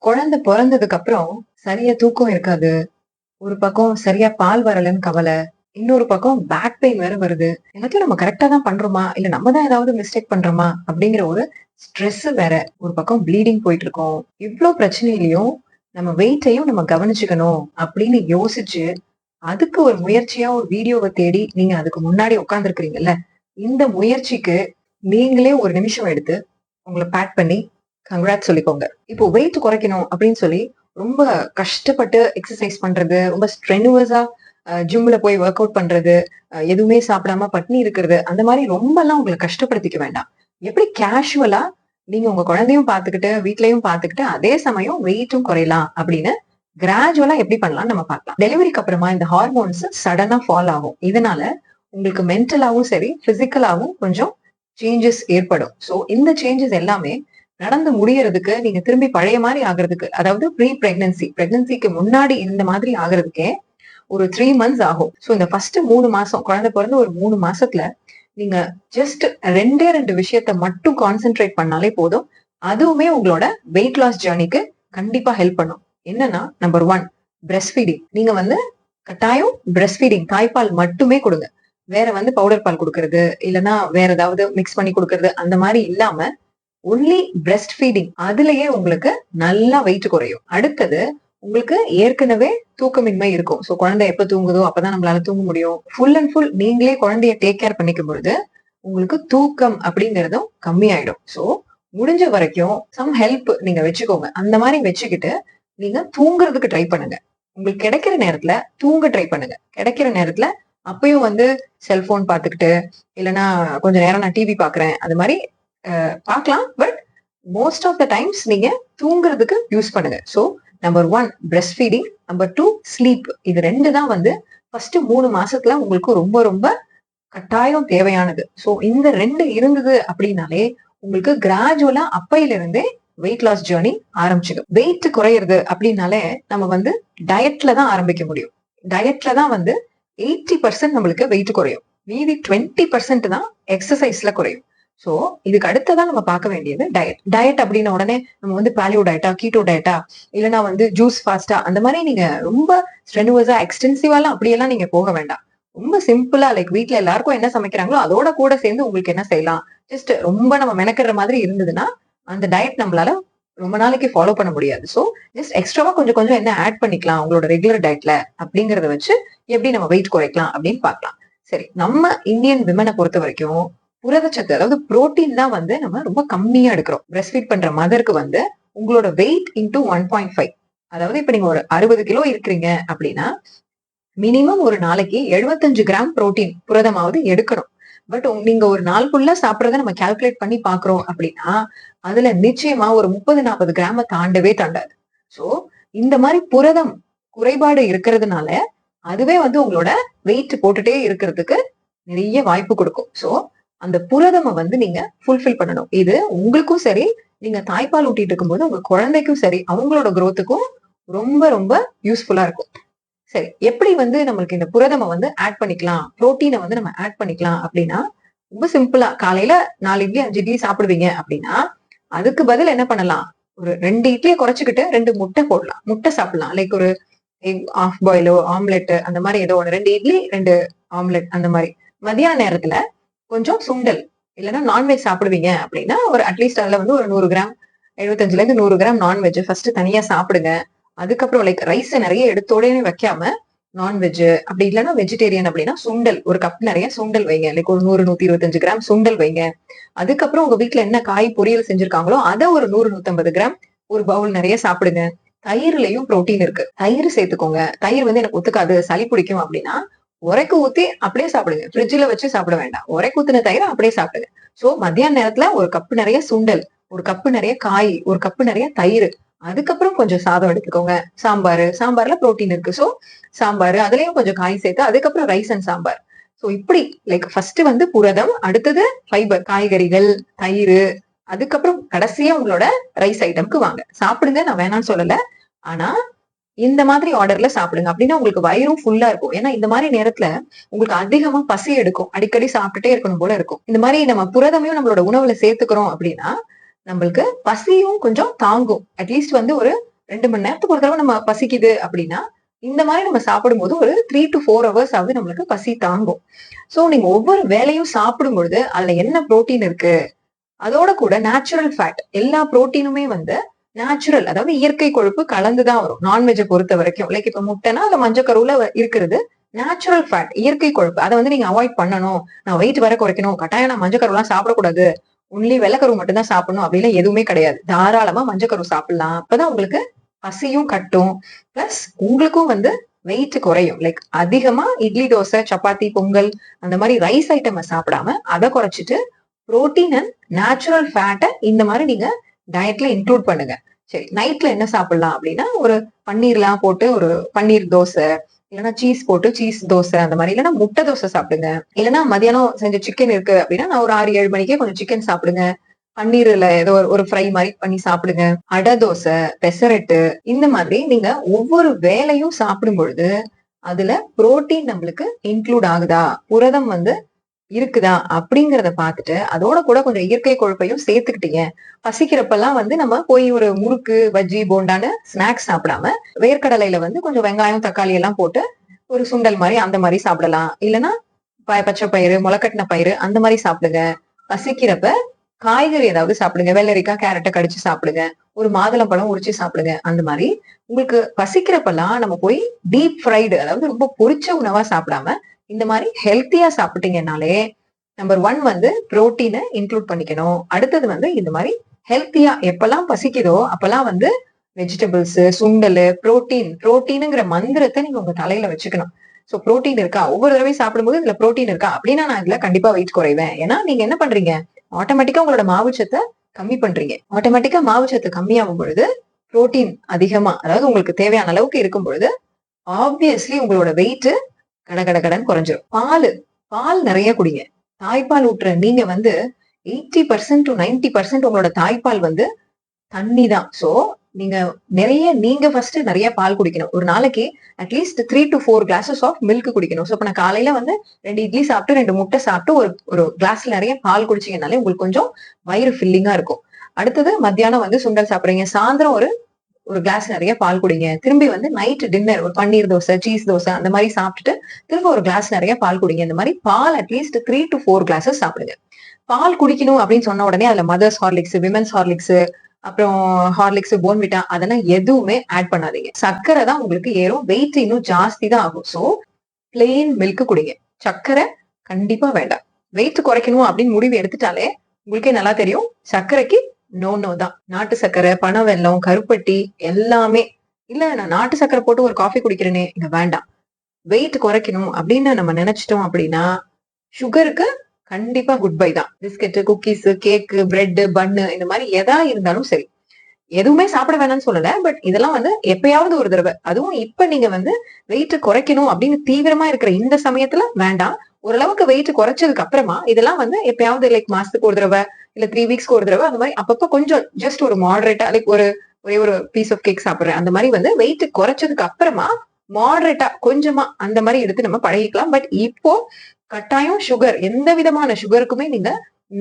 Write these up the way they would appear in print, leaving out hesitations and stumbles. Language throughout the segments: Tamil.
குழந்தை பொறந்ததுக்கு அப்புறம் சரியா தூக்கம் இருக்காது. ஒரு பக்கம் சரியா பால் வரலன்னு கவலை. இன்னொரு பக்கம் பேக் பெயின் வேற வருது. எல்லாத்தையும் நம்ம கரெக்ட்டா தான் பண்றோமா? இல்ல நம்ம தான் ஏதாவது மிஸ்டேக் பண்றோமா? அப்படிங்கிற ஒரு ஸ்ட்ரெஸ் வேற. ஒரு பக்கம் ப்ளீடிங் போயிட்டு இருக்கும். இவ்ளோ பிரச்சனையிலயும் நம்ம வெயிட்டையும் நம்ம கவனிச்சுக்கணும் அப்படின்னு யோசிச்சு, அதுக்கு ஒரு முயற்சியா ஒரு வீடியோவ தேடி நீங்க அதுக்கு முன்னாடி உட்கார்ந்திருக்கிறீங்கல்ல. இந்த முயற்சிக்கு நீங்களே ஒரு நிமிஷம் எடுத்து உங்கள பேக் பண்ணி கங்ராட்ஸ் சொல்லிக்கோங்க. இப்போ வெயிட் குறைக்கணும் அப்படின்னு சொல்லி ரொம்ப கஷ்டப்பட்டு எக்ஸர்சைஸ் பண்றது, ரொம்ப ஸ்ட்ரெனுவஸா ஜிம்ல போய் வொர்க் அவுட் பண்றது, எதுவுமே சாப்பிடாம பட்னி இருக்கிறது, அந்த மாரி ரொம்பலாம் உங்கள கஷ்டப்படுத்திக்க வேண்டாம். எப்படி கேஷுவலா நீங்க உங்க குழந்தையும் பார்த்துக்கிட்டு, வீட்லயும் பார்த்துக்கிட்டு, அதே சமயம் வெயிட்டும் குறையலாம் அப்படின்னு கிராஜுவலா எப்படி பண்ணலாம்னு நம்ம பார்க்கலாம். டெலிவரிக்கு அப்புறமா இந்த ஹார்மோன்ஸ் சடனா ஃபால் ஆகும். இதனால உங்களுக்கு மென்டலாவும் சரி, பிசிக்கலாவும் கொஞ்சம் சேஞ்சஸ் ஏற்படும். சோ இந்த சேஞ்சஸ் எல்லாமே நடந்து முடியறதுக்கு நீங்க திரும்பி பழைய மாரி ஆகுறதுக்கு, அதாவது பிரெக்னன்சிக்கு முன்னாடி இந்த மாதிரி ஆகுறதுக்கே ஒரு 3 மந்த்ஸ் ஆகும். சோ இந்த ஃபர்ஸ்ட் 3 மாசம் குழந்தை பிறந்து ஒரு 3 மாசத்துல நீங்க ஜஸ்ட் 2 விஷயத்த மட்டும் கான்சென்ட்ரேட் பண்ணாலே போதும். அதுவுமே உங்களோட வெயிட் லாஸ் ஜர்னிக்கு கண்டிப்பா ஹெல்ப் பண்ணும். என்னன்னா நம்பர் 1 பிரஸ்ட் ஃபீடிங். நீங்க வந்து கட்டாயம் பிரஸ்ட் ஃபீடிங் தாய்ப்பால் மட்டுமே கொடுங்க. வேற வந்து பவுடர் பால் குடுக்கறது, இல்லன்னா வேற ஏதாவது மிக்ஸ் பண்ணி குடுக்கறது அந்த மாரி இல்லாம ஒன்லி பிரஸ்ட் ஃபீடிங். அதுலயே உங்களுக்கு நல்லா வெயிட் குறையும். அடுத்தது உங்களுக்கு ஏற்கனவே தூக்கமின்மை இருக்கும். சோ குழந்தை எப்ப தூங்குதோ அப்பதான் நம்மளால தூங்க முடியும். ஃபுல் அண்ட் ஃபுல் நீங்களே குழந்தைய டேக் கேர் பண்ணிக்கும் பொழுது உங்களுக்கு தூக்கம் அப்படிங்கறதும் கம்மியாயிடும். சோ முடிஞ்ச வரைக்கும் சம் ஹெல்ப் நீங்க வச்சுக்கோங்க. அந்த மாதிரி வச்சுக்கிட்டு நீங்க தூங்குறதுக்கு ட்ரை பண்ணுங்க. உங்களுக்கு கிடைக்கிற நேரத்துல தூங்க ட்ரை பண்ணுங்க. கிடைக்கிற நேரத்துல அப்பயும் வந்து செல்போன் பாத்துக்கிட்டு, இல்லைன்னா கொஞ்ச நேரம் நான் டிவி பாக்குறேன் அது மாதிரி பார்க்கலாம். But most of the times நீங்க தூங்குறதுக்கு யூஸ் பண்ணுங்க. So number 1 breastfeeding, number 2 sleep. இது 2 தான் வந்து ஃபர்ஸ்ட் 3 மாசத்துல உங்களுக்கு ரொம்ப ரொம்ப கட்டாயம் தேவையானது. சோ இந்த 2 இருந்தது அப்படின்னாலே உங்களுக்கு கிராஜுவலா அப்பையில இருந்தே வெயிட் லாஸ் ஜர்னி ஆரம்பிச்சிடும். வெயிட் குறையிறது அப்படின்னாலே நம்ம வந்து டயட்ல தான் ஆரம்பிக்க முடியும். டயட்ல தான் வந்து 80% நம்மளுக்கு வெயிட் குறையும். மீதி 20% தான் எக்ஸசைஸ்ல குறையும். சோ இதுக்கு அடுத்ததான் நம்ம பார்க்க வேண்டியது டயட். டயட் அப்படின்ன உடனே நம்ம வந்து பாலியோ டயட்டா, கீட்டோ டயட்டா, இல்லைன்னா வந்து ஜூஸ் ஃபாஸ்டா அந்த மாதிரி நீங்க ரொம்ப ஸ்ட்ரெனுவஸா எக்ஸ்டென்சிவாலாம் அப்படியெல்லாம் நீங்க போக வேண்டாம். ரொம்ப சிம்பிளா லைக் வீட்ல எல்லாருக்கும் என்ன சமைக்கிறாங்களோ அதோட கூட சேர்ந்து உங்களுக்கு என்ன செய்யலாம், ஜஸ்ட் ரொம்ப நம்ம மெனக்கிற மாதிரி இருந்ததுன்னா அந்த டயட் நம்மளால ரொம்ப நாளைக்கு ஃபாலோ பண்ண முடியாது. சோ ஜஸ்ட் எக்ஸ்ட்ராவா கொஞ்சம் கொஞ்சம் என்ன ஆட் பண்ணிக்கலாம் உங்களோட ரெகுலர் டயட்ல அப்படிங்கறத வச்சு எப்படி நம்ம வெயிட் குறைக்கலாம் அப்படின்னு பார்க்கலாம். சரி, நம்ம இந்தியன் விமனை பொறுத்த வரைக்கும் புரதச்சத்து, அதாவது புரோட்டீன் தான் வந்து நம்ம ரொம்ப கம்மியா எடுக்கிறோம். பிரஸ்ட் ஃபீட் பண்ற மதருக்கு வந்து உங்களோட வெயிட் இன்டூ 1.5, அதாவது இப்ப நீங்க ஒரு 60 கிலோ இருக்கிறீங்க அப்படின்னா மினிமம் ஒரு நாளைக்கு 75 கிராம் புரோட்டீன் புரதமாவது எடுக்கணும். பட் நீங்க ஒரு நாள் ஃபுல்லா சாப்பிடறத நம்ம கால்குலேட் பண்ணி பாக்குறோம் அப்படின்னா அதுல நிச்சயமா ஒரு 30-40 கிராம தாண்டவே தாண்டாது. சோ இந்த மாதிரி புரதம் குறைபாடு இருக்கிறதுனால அதுவே வந்து உங்களோட வெயிட் போட்டுட்டே இருக்கிறதுக்கு நிறைய வாய்ப்பு கொடுக்கும். சோ அந்த புரதம வந்து நீங்க ஃபுல்ஃபில் பண்ணணும். இது உங்களுக்கும் சரி, நீங்க தாய்ப்பால் ஊட்டிட்டு இருக்கும்போது உங்க குழந்தைக்கும் சரி, அவங்களோட குரோத்துக்கும் ரொம்ப ரொம்ப யூஸ்ஃபுல்லா இருக்கும். சரி, எப்படி வந்து நம்மளுக்கு இந்த புரதம வந்து ஆட் பண்ணிக்கலாம், புரோட்டீனை வந்து நம்ம ஆட் பண்ணிக்கலாம் அப்படின்னா ரொம்ப சிம்பிளா காலையில 4 இட்லி 5 இட்லி சாப்பிடுவீங்க அப்படின்னா அதுக்கு பதில் என்ன பண்ணலாம், ஒரு 2 இட்லியை குறைச்சுக்கிட்டு 2 முட்டை போடலாம். முட்டை சாப்பிடலாம். லைக் ஒரு எக் ஆஃப் பாயிலோ, ஆம்லெட் அந்த மாதிரி ஏதோ ஒண்ணு, 2 இட்லி 2 ஆம்லெட் அந்த மாதிரி. மதியான நேரத்துல கொஞ்சம் சுண்டல், இல்லைன்னா நான்வெஜ் சாப்பிடுவீங்க அப்படின்னா ஒரு அட்லீஸ்ட் அதுல வந்து ஒரு 100 கிராம், 75ல இருந்து 100 கிராம் நான்வெஜ் ஃபர்ஸ்ட் தனியா சாப்பிடுங்க. அதுக்கப்புறம் லைக் ரைஸ் நிறைய எடுத்தோடனே வைக்காம நான்வெஜ், அப்படி இல்லைன்னா வெஜிடேரியன் அப்படின்னா சுண்டல் ஒரு கப் நிறைய சுண்டல் வைங்க. லைக் ஒரு 100-125 கிராம் சுண்டல் வைங்க. அதுக்கப்புறம் உங்க வீட்டுல என்ன காய் பொரியல் செஞ்சிருக்காங்களோ அதை ஒரு 100-150 கிராம் ஒரு பவுல் நிறைய சாப்பிடுங்க. தயிர்லயும் புரோட்டீன் இருக்கு, தயிர் சேர்த்துக்கோங்க. தயிர் வந்து எனக்கு ஒத்துக்காது, சளி பிடிக்கும் அப்படின்னா உரைக்கு ஊத்தி அப்படியே சாப்பிடுங்க. ஃப்ரிட்ஜ்ல வச்சு சாப்பிட வேண்டாம். உரைக்கு ஊத்தின தயிரை அப்படியே சாப்பிடுங்க. சோ மத்தியான நேரத்துல ஒரு கப்பு நிறைய சுண்டல், ஒரு கப்பு நிறைய காய், ஒரு கப்பு நிறைய தயிர், அதுக்கப்புறம் கொஞ்சம் சாதம் எடுத்துக்கோங்க. சாம்பார்ல புரோட்டீன் இருக்கு. சோ சாம்பார், அதுலயும் கொஞ்சம் காய் சேர்த்து அதுக்கப்புறம் ரைஸ் அண்ட் சாம்பார். சோ இப்படி லைக் ஃபர்ஸ்ட் வந்து புரதம், அடுத்தது ஃபைபர் காய்கறிகள், தயிர், அதுக்கப்புறம் கடைசியா உங்களோட ரைஸ் ஐட்டம்க்கு வாங்க. சாப்பிடுங்க, நான் வேணாம்னு சொல்லல. ஆனா இந்த மாதிரி ஆர்டர்ல சாப்பிடுங்க. அப்படின்னா உங்களுக்கு வயிறும் ஃபுல்லா இருக்கும். ஏன்னா இந்த மாதிரி நேரத்துல உங்களுக்கு அதிகமா பசி எடுக்கும். அடிக்கடி சாப்பிட்டுட்டே இருக்கணும் போல இருக்கும். இந்த மாதிரி நம்ம புரதமையும் நம்மளோட உணவுல சேர்த்துக்கிறோம் அப்படின்னா நம்மளுக்கு பசியும் கொஞ்சம் தாங்கும். அட்லீஸ்ட் வந்து ஒரு 2 மணி நேரத்துக்கு ஒரு தடவை நம்ம பசிக்குது அப்படின்னா, இந்த மாரி நம்ம சாப்பிடும்போது ஒரு 3 to 4 ஹவர்ஸ் ஆவது நம்மளுக்கு பசி தாங்கும். சோ நீங்க ஒவ்வொரு வேளையும் சாப்பிடும் பொழுது, அதுல என்ன புரோட்டீன் இருக்கு? அதோட கூட நேச்சுரல் ஃபேட். எல்லா புரோட்டீனுமே வந்து நேச்சுரல், அதாவது இயற்கை கொழுப்பு கலந்து தான் வரும். நான்வெஜ்ஜ பொறுத்த வரைக்கும். லைக் இப்ப முட்டைனா அதுல மஞ்சக்கருவுல இருக்கிறது நேச்சுரல் ஃபேட், இயற்கை கொழுப்பு. அத வந்து நீங்க அவாய்ட் பண்ணணும். நான் வெயிட் வேற குறைக்கணும். கட்டாயம் நான் மஞ்சக்கருலாம் சாப்பிடக்கூடாது. ஒன்லி வெள்ளைக்கரு மட்டும் தான் சாப்பிடணும் அப்படிலாம் எதுவுமே கிடையாது. தாராளமா மஞ்சக்கரு சாப்பிடலாம். அப்பதான் உங்களுக்கு பசியும் கட்டும். பிளஸ் உங்களுக்கும் வந்து வெயிட் குறையும். லைக் அதிகமா இட்லி, தோசை, சப்பாத்தி, பொங்கல் அந்த மாதிரி ரைஸ் ஐட்டம சாப்பிடாம அத குறைச்சிட்டு புரோட்டீன் அண்ட் நேச்சுரல் ஃபேட்ட இந்த மாதிரி நீங்க டயட்ல இன்க்ளூட் பண்ணுங்க. சரி, நைட்ல என்ன சாப்பிடலாம் அப்படின்னா, ஒரு பன்னீர்லாம் போட்டு ஒரு பன்னீர் தோசை, இல்லைன்னா சீஸ் போட்டு சீஸ் தோசை அந்த மாதிரி, இல்லைன்னா முட்டை தோசை சாப்பிடுங்க. இல்லைன்னா மதியானம் செஞ்ச சிக்கன் இருக்கு அப்படின்னா, நான் ஒரு 6, 7 மணிக்கே கொஞ்சம் சிக்கன் சாப்பிடுங்க. பன்னீர்ல ஏதோ ஒரு ஃப்ரை மாதிரி பண்ணி சாப்பிடுங்க. அடை தோசை, பெசரட்டு இந்த மாதிரி நீங்க ஒவ்வொரு வேளையும் சாப்பிடும் பொழுது அதுல புரோட்டீன் நம்மளுக்கு இன்க்ளூட் ஆகுதா, புரதம் வந்து இருக்குதா அப்படிங்கறத பாத்துட்டு அதோட கூட கொஞ்சம் இயற்கை கொழுப்பையும் சேர்த்துக்கிட்டீங்க. பசிக்கிறப்பெல்லாம் வந்து நம்ம போய் ஒரு முறுக்கு, பஜ்ஜி, போண்டான்னு ஸ்நாக்ஸ் சாப்பிடாம வேர்க்கடலையில வந்து கொஞ்சம் வெங்காயம், தக்காளி எல்லாம் போட்டு ஒரு சுண்டல் மாதிரி அந்த மாதிரி சாப்பிடலாம். இல்லைன்னா பச்சை பயிறு, முளைக்கட்டின பயிறு அந்த மாதிரி சாப்பிடுங்க. பசிக்கிறப்ப காய்கறி ஏதாவது சாப்பிடுங்க. வெள்ளரிக்காய், கேரட்டை கடிச்சு சாப்பிடுங்க. ஒரு மாதுளம்பழம் உரிச்சு சாப்பிடுங்க. அந்த மாதிரி உங்களுக்கு பசிக்கிறப்பெல்லாம் நம்ம போய் டீப் ஃப்ரைடு, அதாவது ரொம்ப பொரிச்ச உணவா சாப்பிடாம இந்த மாதிரி ஹெல்த்தியா சாப்பிட்டீங்கன்னாலே நம்பர் 1 வந்து புரோட்டீனை இன்க்ளூட் பண்ணிக்கணும். அடுத்தது வந்து இந்த மாதிரி ஹெல்த்தியா எப்பெல்லாம் பசிக்குதோ அப்பெல்லாம் வந்து வெஜிடபிள்ஸ், சுண்டல், புரோட்டீனுங்கிற மந்திரத்தை நீங்க உங்க தலையில வச்சுக்கணும். சோ புரோட்டீன் இருக்கா, ஒவ்வொரு தடவையும் சாப்பிடும்போது இதுல புரோட்டீன் இருக்கா அப்படின்னா நான் இதுல கண்டிப்பா வெயிட் குறைவேன். ஏன்னா நீங்க என்ன பண்றீங்க, ஆட்டோமேட்டிக்கா உங்களோட மாவுச்சத்தை கம்மி பண்றீங்க. ஆட்டோமேட்டிக்கா மாவுச்சத்து கம்மியாகும் பொழுது புரோட்டீன் அதிகமா, அதாவது உங்களுக்கு தேவையான அளவுக்கு இருக்கும் பொழுது ஆப்வியஸ்லி உங்களோட வெயிட் கடன் குறைஞ்சிரும். பால் நிறைய குடிங்க. தாய்ப்பால் ஊட்டுற நீங்க வந்து 80% to 90% உங்களோட தாய்ப்பால் வந்து தண்ணி தான். சோ நீங்க நீங்க ஃபர்ஸ்ட் நிறைய பால் குடிக்கணும். ஒரு நாளைக்கு at least 3 to 4 glasses of milk குடிக்கணும். சோ இப்ப நான் காலையில வந்து 2 இட்லி சாப்பிட்டு 2 முட்டை சாப்பிட்டு ஒரு கிளாஸ்ல நிறைய பால் குடிச்சீங்கனாலே உங்களுக்கு கொஞ்சம் வயிறு ஃபில்லிங்கா இருக்கும். அடுத்தது மத்தியானம் வந்து சுண்டல் சாப்பிடுறீங்க. சாயந்தரம் ஒரு ஒரு கிளாஸ் நிறைய பால் குடிங்க. திரும்பி வந்து நைட் டின்னர் ஒரு பன்னீர் தோசை, சீஸ் தோசை அந்த மாதிரி சாப்பிட்டுட்டு திரும்ப ஒரு கிளாஸ் நிறைய பால் குடிங்க. இந்த மாதிரி பால் அட்லீஸ்ட் 3 to 4 கிளாஸஸ் சாப்பிடுங்க. பால் குடிக்கணும் அப்படின்னு சொன்ன உடனே அதுல மதர்ஸ் ஹார்லிக்ஸ், விமென்ஸ் ஹார்லிக்ஸ், அப்புறம் ஹார்லிக்ஸ், போன்விட்டா அதெல்லாம் எதுவுமே ஆட் பண்ணாதீங்க. சர்க்கரை தான் உங்களுக்கு ஏறும், வெயிட் இன்னும் ஜாஸ்தி தான் ஆகும். சோ பிளெயின் மில்க் குடிங்க. சர்க்கரை கண்டிப்பா வேண்டாம். வெயிட் குறைக்கணும் அப்படின்னு முடிவு எடுத்துட்டாலே உங்களுக்கே நல்லா தெரியும், சர்க்கரைக்கு நோ தான். நாட்டு சர்க்கரை, பனை வெல்லம், கருப்பட்டி எல்லாமே இல்ல நான் நாட்டு சர்க்கரை போட்டு ஒரு காஃபி குடிக்கிறேனே, இங்க வேண்டாம். வெயிட் குறைக்கணும் அப்படின்னு நம்ம நினைச்சிட்டோம் அப்படின்னா சுகருக்கு கண்டிப்பா குட் பை தான். பிஸ்கெட், குக்கீஸ், கேக், பிரெட், பன்னு இந்த மாதிரி எதா இருந்தாலும் சரி, எதுவுமே சாப்பிட வேணாம்னு சொல்லல. பட் இதெல்லாம் வந்து எப்பயாவது ஒரு தடவை, அதுவும் இப்ப நீங்க வந்து வெயிட் குறைக்கணும் அப்படின்னு தீவிரமா இருக்கிற இந்த சமயத்துல வேண்டாம். ஓரளவுக்கு வெயிட் குறைச்சதுக்கு அப்புறமா இதெல்லாம் வந்து எப்பயாவது லைக் மாசத்துக்கு ஒரு தடவை இல்ல 3 வீக்ஸ்க்கு ஒரு தடவை அந்த மாதிரி அப்பப்ப கொஞ்சம் ஜஸ்ட் ஒரு மாடரேட்டா லைக் ஒரே ஒரு பீஸ் ஆஃப் கேக் சாப்பிடுறேன் அந்த மாதிரி வந்து வெயிட் குறைச்சதுக்கு அப்புறமா மாடரேட்டா கொஞ்சமா அந்த மாதிரி எடுத்து நம்ம பழகிக்கலாம். பட் இப்போ கட்டாயம் சுகர், எந்த விதமான சுகருக்குமே நீங்க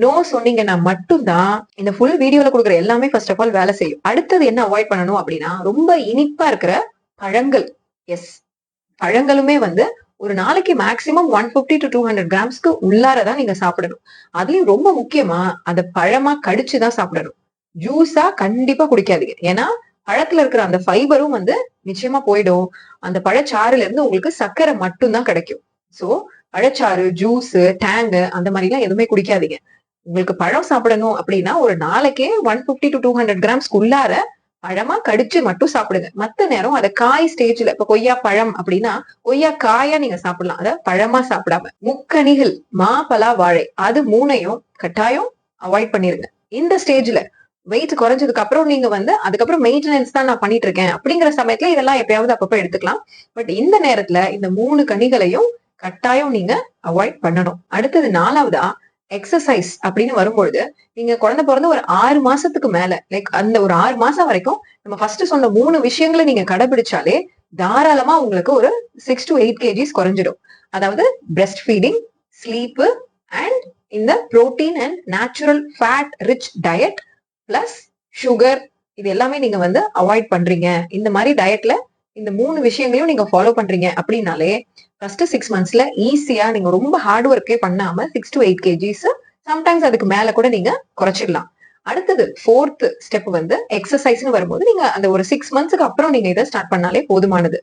நோ சொன்னீங்கன்னா மட்டும்தான் இந்த ஃபுல் வீடியோல கொடுக்குற எல்லாமே ஃபர்ஸ்ட் ஆஃப் ஆல் வேலை செய்யும். அடுத்தது என்ன அவாய்ட் பண்ணணும் அப்படின்னா, ரொம்ப இனிப்பா இருக்கிற பழங்கள். எஸ், பழங்களுமே வந்து ஒரு நாளைக்கு மேக்சிமம் 150 to 200 கிராம்ஸ்க்கு உள்ளாரதான் நீங்க சாப்பிடணும். அதுலயும் ரொம்ப முக்கியமா அந்த பழமா கடிச்சுதான் சாப்பிடணும். ஜூஸா கண்டிப்பா குடிக்காதீங்க. ஏன்னா பழத்துல இருக்கிற அந்த ஃபைபரும் வந்து நிச்சயமா போயிடும். அந்த பழச்சாறுல இருந்து உங்களுக்கு சர்க்கரை மட்டும்தான் கிடைக்கும். சோ பழச்சாறு, ஜூஸ், டேங்கு அந்த மாதிரி எல்லாம் எதுவுமே குடிக்காதீங்க. உங்களுக்கு பழம் சாப்பிடணும் அப்படின்னா ஒரு நாளைக்கே 150 to 200 கிராம்ஸ்க்கு உள்ளார பழமா கடிச்சு மட்டும் சாப்பிடுங்க. மத்த நேரம் அத காய் ஸ்டேஜ்ல, இப்ப கொய்யா பழம் அப்படின்னா கொய்யா காயா நீங்க சாப்பிடலாம். அத பழமா சாப்பிடாம. முக்கணிகள் மா, பலா, வாழை அது 3ஐயும் கட்டாயம் அவாய்ட் பண்ணிருங்க. இந்த ஸ்டேஜ்ல வெயிட் குறைஞ்சதுக்கு அப்புறம் நீங்க வந்து அதுக்கப்புறம் மெயின்டெனன்ஸ் தான் நான் பண்ணிட்டு இருக்கேன் அப்படிங்கிற சமயத்துல இதெல்லாம் எப்பயாவது அப்பப்ப எடுத்துக்கலாம். பட் இந்த நேரத்துல இந்த 3 கனிகளையும் கட்டாயம் நீங்க அவாய்ட் பண்ணணும். அடுத்தது 4வதா எக்ஸசைஸ் அப்படின்னு வரும்பொழுது நீங்க குழந்தை பிறந்து ஒரு 6 மாசத்துக்கு மேல லைக் அந்த ஒரு 6 மாசம் வரைக்கும் நம்ம ஃபர்ஸ்ட் சொன்ன 3 விஷயங்களை நீங்க கடைபிடிச்சாலே தாராளமா உங்களுக்கு ஒரு 6 to 8 kgs குறைஞ்சிடும். அதாவது பிரெஸ்ட் ஃபீடிங், ஸ்லீப் அண்ட் இந்த protein and natural fat rich diet plus sugar இது எல்லாமே நீங்க வந்து அவாய்ட் பண்றீங்க. இந்த மாதிரி டயட்ல இந்த 3 விஷயங்களையும் நீங்க ஃபாலோ பண்றீங்க அப்படின்னாலே, ஃபர்ஸ்ட் 6 மந்த்ஸ்ல ஈஸியா நீங்க ரொம்ப ஹார்ட் ஒர்க்கே பண்ணாம 6 to 8 கேஜிஸ் சம்டைம்ஸ் அதுக்கு மேல கூட நீங்க குறைச்சிடலாம். அடுத்தது 4த் ஸ்டெப் வந்து எக்ஸர்சைஸ்னு வரும்போது நீங்க அந்த ஒரு 6 மந்த்ஸ்க்கு அப்புறம் நீங்க இதை ஸ்டார்ட் பண்ணாலே போதுமானது.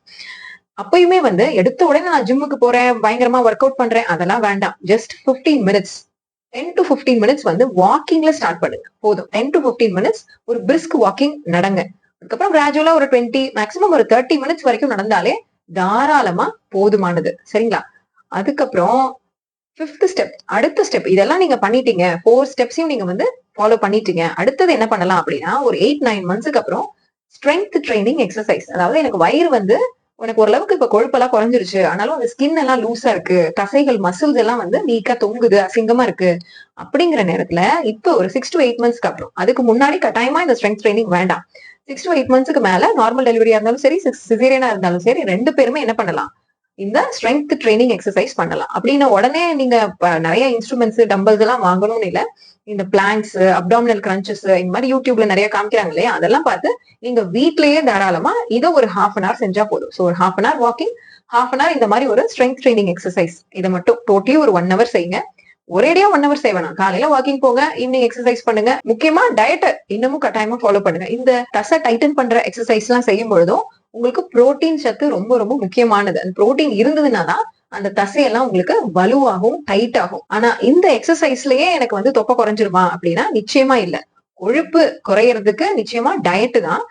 அப்பயுமே வந்து எடுத்த உடனே நான் ஜிம்முக்கு போறேன், பயங்கரமா ஒர்க் அவுட் பண்றேன் அதெல்லாம் வேண்டாம். ஜஸ்ட் 15 மினிட்ஸ் 10 to 15 மினிட்ஸ் வந்து வாக்கிங்ல ஸ்டார்ட் பண்ணுங்க. போதும். 10 to 15 மினிட்ஸ் ஒரு பிரிஸ்க் வாக்கிங் நடங்க. அதுக்கப்புறம் கிராஜுவலா ஒரு 20 மேக்ஸிமம் ஒரு 30 மினிட்ஸ் வரைக்கும் நடந்தாலே தாராளமா போதுமானது. சரிங்களா? அதுக்கப்புறம் 5th ஸ்டெப், அடுத்த ஸ்டெப் இதெல்லாம் நீங்க பண்ணிட்டீங்க. 4 ஸ்டெப்ஸையும் நீங்க வந்து ஃபாலோ பண்ணிட்டீங்க. அடுத்தது என்ன பண்ணலாம் அப்படின்னா, ஒரு 8, 9 மந்த்ஸ்க்கு அப்புறம் ஸ்ட்ரென்த் ட்ரைனிங் எக்ஸர்சைஸ். அதாவது எனக்கு வயிறு வந்து உனக்கு ஓரளவுக்கு இப்ப கொழுப்பெல்லாம் குறைஞ்சிருச்சு. ஆனாலும் அந்த ஸ்கின் எல்லாம் லூஸா இருக்கு. தசைகள், மசில்ஸ் எல்லாம் வந்து நீக்கா தொங்குது, அசிங்கமா இருக்கு. அப்படிங்கிற நேரத்துல இப்ப ஒரு 6 to 8 மந்த்ஸ்க்கு அப்புறம், அதுக்கு முன்னாடி கட்டாயமா இந்த ஸ்ட்ரென்த் ட்ரைனிங் வேண்டாம். 6 to 8 மந்த்ஸ்க்கு மேல நார்மல் டெலிவரியா இருந்தாலும் சரி, சிசேரியனா இருந்தாலும் சரி 2 பேருமே என்ன பண்ணலாம்? இந்த ஸ்ட்ரென்த் ட்ரைனிங் எக்ஸசைஸ் பண்ணலாம். அப்படின்னா உடனே நீங்க நிறைய இன்ஸ்ட்ருமெண்ட்ஸ், டம்பல்ஸ் எல்லாம் வாங்கணும்னு இல்ல. இந்த பிளாங்க்ஸ், அப்டாமினல் கிரன்ச்சஸ் இந்த மாதிரி யூடியூப்ல நிறைய காமிக்கிறாங்க இல்லையா? அதெல்லாம் பார்த்து நீங்க வீட்லயே தாராளமா இதை ஒரு 1/2 an hour செஞ்சா போதும். ஸோ ஒரு 1/2 an hour walking, 1/2 an hour இந்த மாதிரி ஒரு ஸ்ட்ரென்த் ட்ரைனிங் எக்ஸசைஸ். இதை மட்டும் டோட்டலி ஒரு 1 hour செய்யுங்க. ஒரேடியா 1 hour செய்ய வேணாம். காலையில வாக்கிங் போங்க, ஈவினிங் எக்ஸசைஸ் பண்ணுங்க. முக்கியமா டயட் இன்னமும் கட்டாயமா ஃபாலோ பண்ணுங்க. இந்த தசை டைட்டன் பண்ற எக்ஸசைஸ் எல்லாம் செய்யும் பொழுதும் உங்களுக்கு புரோட்டீன் சத்து ரொம்ப ரொம்ப முக்கியமானது. அந்த புரோட்டீன் இருந்ததுன்னா தான் அந்த தசையெல்லாம் உங்களுக்கு வலுவாகும், டைட் ஆகும். ஆனா இந்த எக்ஸசைஸ்லயே எனக்கு வந்து தொப்பை குறைஞ்சிருமா அப்படின்னா நிச்சயமா இல்ல. கொழுப்பு குறையறதுக்கு நிச்சயமா டயட் தான்.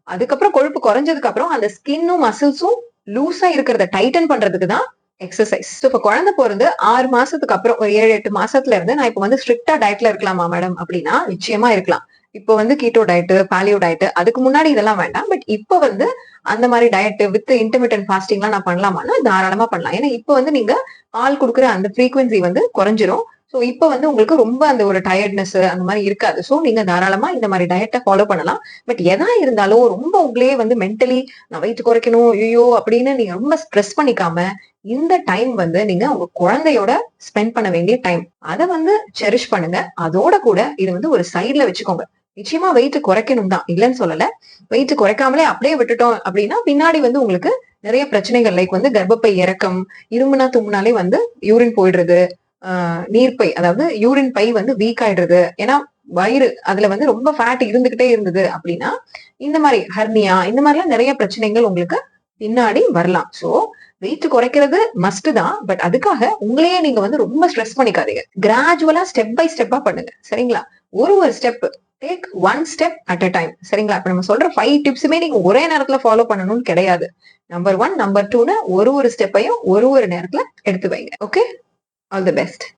அதுக்கப்புறம் கொழுப்பு குறைஞ்சதுக்கு அப்புறம் அந்த ஸ்கின்னும் மசில்ஸும் லூஸா இருக்கிறத டைட்டன் பண்றதுக்கு தான் எக்ஸசைஸ். இப்ப குழந்தை பிறந்து 6 மாசத்துக்கு அப்புறம் ஒரு 7, 8 மாசத்துல இருந்து நான் இப்ப வந்து ஸ்ட்ரிக்டா டயட்ல இருக்கலாமா மேடம் அப்படின்னா நிச்சயமா இருக்கலாம். இப்ப வந்து கீட்டோ டயட், பாலியோ டயட், அதுக்கு முன்னாடி இதெல்லாம் வேண்டாம். பட் இப்ப வந்து அந்த மாதிரி டயட் வித் இன்டர்மிட்டன்ட் ஃபாஸ்டிங்லாம் நான் பண்ணலாமான்னா தாராளமா பண்ணலாம். ஏன்னா இப்ப வந்து நீங்க பால் கொடுக்குற அந்த ஃப்ரீக்வன்சி வந்து குறைஞ்சிரும். சோ இப்ப வந்து உங்களுக்கு ரொம்ப அந்த ஒரு டயர்ட்னஸ் அந்த மாதிரி இருக்காது. சோ நீங்க தாராளமா இந்த மாதிரி டயட்டை ஃபாலோ பண்ணலாம். பட் எதா இருந்தாலும் ரொம்ப உங்களே வந்து மென்டலி நான் வெயிட் குறைக்கணும் ஐயோ அப்படின்னு நீங்க ரொம்ப ஸ்ட்ரெஸ் பண்ணிக்காம இந்த டைம் வந்து நீங்க உங்க குழந்தையோட ஸ்பெண்ட் பண்ண வேண்டிய டைம். அதை வந்து செரிஷ் பண்ணுங்க. அதோட கூட இது வந்து ஒரு சைட்ல வச்சுக்கோங்க. நிச்சயமா வெயிட் குறைக்கணும் தான், இல்லைன்னு சொல்லல. வெயிட் குறைக்காமலே அப்படியே விட்டுட்டோம் அப்படின்னா பின்னாடி வந்து உங்களுக்கு நிறைய பிரச்சனைகள் லைக் வந்து கர்ப்பப்பை இறக்கம், இருமுனா தும்முனாலே வந்து யூரின் போயிடுறது, நீர்ப்பை அதாவது யூரின் பை வந்து வீக் ஆயிடுறது. ஏன்னா வயிறு அதுல வந்து ரொம்ப ஃபேட் இருந்துகிட்டே இருந்தது அப்படின்னா இந்த மாதிரி ஹர்னியா இந்த மாதிரிலாம் நிறைய பிரச்சனைகள் உங்களுக்கு பின்னாடி வரலாம். சோ வெயிட் குறைக்கிறது மஸ்ட் தான். பட் அதுக்காக உங்களையே நீங்க வந்து ரொம்ப ஸ்ட்ரெஸ் பண்ணிக்காதீங்க. கிராஜுவலா ஸ்டெப் பை ஸ்டெப்பா பண்ணுங்க. சரிங்களா? ஒரு step take 1 step at a time. சரிங்களா? இப்ப நம்ம சொல்ற 5 டிப்ஸுமே நீங்க ஒரே நேரத்துல ஃபாலோ பண்ணணும்னு கிடையாது. நம்பர் 1, நம்பர் 2ன்னு ஒரு ஸ்டெப்பையும் ஒரு நேரத்துல எடுத்து வைங்க. Okay, all the best.